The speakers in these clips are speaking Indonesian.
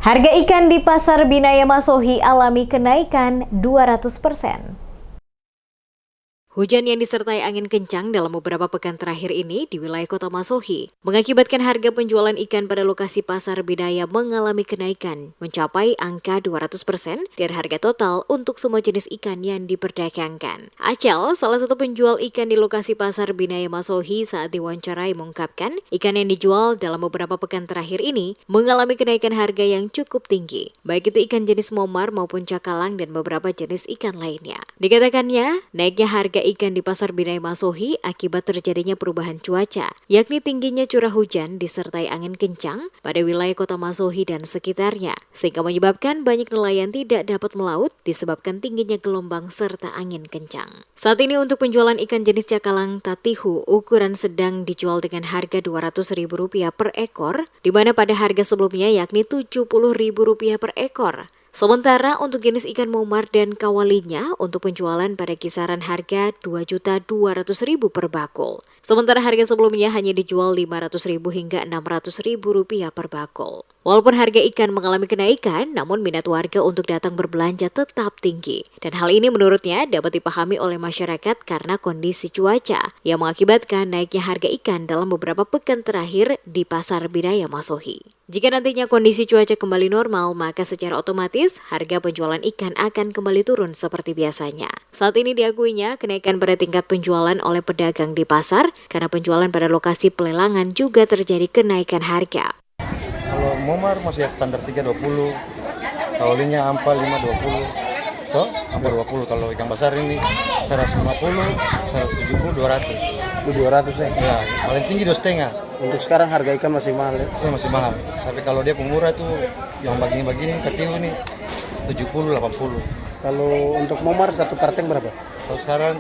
Harga ikan di Pasar Binaya Masohi alami kenaikan 200%. Hujan yang disertai angin kencang dalam beberapa pekan terakhir ini di wilayah Kota Masohi mengakibatkan harga penjualan ikan pada lokasi Pasar Binaya mengalami kenaikan mencapai angka 200% dari harga total untuk semua jenis ikan yang diperdagangkan. Acel, salah satu penjual ikan di lokasi Pasar Binaya Masohi saat diwawancarai mengungkapkan ikan yang dijual dalam beberapa pekan terakhir ini mengalami kenaikan harga yang cukup tinggi, baik itu ikan jenis momar maupun cakalang dan beberapa jenis ikan lainnya. Dikatakannya, naiknya harga ikan di Pasar Binaya Masohi akibat terjadinya perubahan cuaca, yakni tingginya curah hujan disertai angin kencang pada wilayah Kota Masohi dan sekitarnya, sehingga menyebabkan banyak nelayan tidak dapat melaut disebabkan tingginya gelombang serta angin kencang. Saat ini untuk penjualan ikan jenis cakalang tatihu ukuran sedang dijual dengan harga Rp200.000 per ekor, di mana pada harga sebelumnya yakni Rp70.000 per ekor. Sementara untuk jenis ikan momar dan kawalinya untuk penjualan pada kisaran harga Rp2.200.000 per bakul. Sementara harga sebelumnya hanya dijual Rp500.000 hingga Rp600.000 per bakul. Walaupun harga ikan mengalami kenaikan, namun minat warga untuk datang berbelanja tetap tinggi. Dan hal ini menurutnya dapat dipahami oleh masyarakat karena kondisi cuaca yang mengakibatkan naiknya harga ikan dalam beberapa pekan terakhir di Pasar Binaya Masohi. Jika nantinya kondisi cuaca kembali normal, maka secara otomatis harga penjualan ikan akan kembali turun seperti biasanya. Saat ini diakuinya kenaikan pada tingkat penjualan oleh pedagang di pasar karena penjualan pada lokasi pelelangan juga terjadi kenaikan harga. Kalau momar masih standar 320, kawalinya ampal 520, toh ampal 20. Kalau ikan besar ini 150, 170, 200. 200 ya? Ya, paling tinggi 2,5. Untuk sekarang harga ikan masih mahal ya? Itu masih mahal. Tapi kalau dia pemurah tuh yang begini-begini kecil ini 70, 80. Kalau untuk momar satu parteng berapa? Kalau sekarang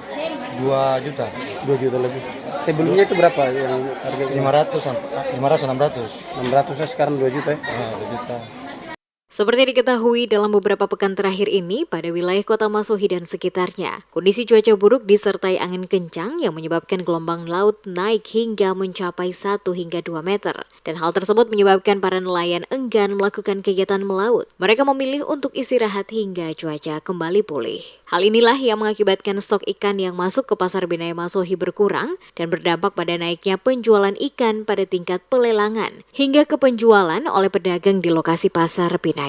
2 juta. 2 juta lebih. Sebelumnya itu berapa yang harga 500, 600. 600 sekarang 2 juta ya? Nah, 2 juta. Seperti diketahui dalam beberapa pekan terakhir ini pada wilayah Kota Masohi dan sekitarnya, kondisi cuaca buruk disertai angin kencang yang menyebabkan gelombang laut naik hingga mencapai 1 hingga 2 meter. Dan hal tersebut menyebabkan para nelayan enggan melakukan kegiatan melaut. Mereka memilih untuk istirahat hingga cuaca kembali pulih. Hal inilah yang mengakibatkan stok ikan yang masuk ke Pasar Binaya Masohi berkurang dan berdampak pada naiknya penjualan ikan pada tingkat pelelangan hingga ke penjualan oleh pedagang di lokasi Pasar Binaya.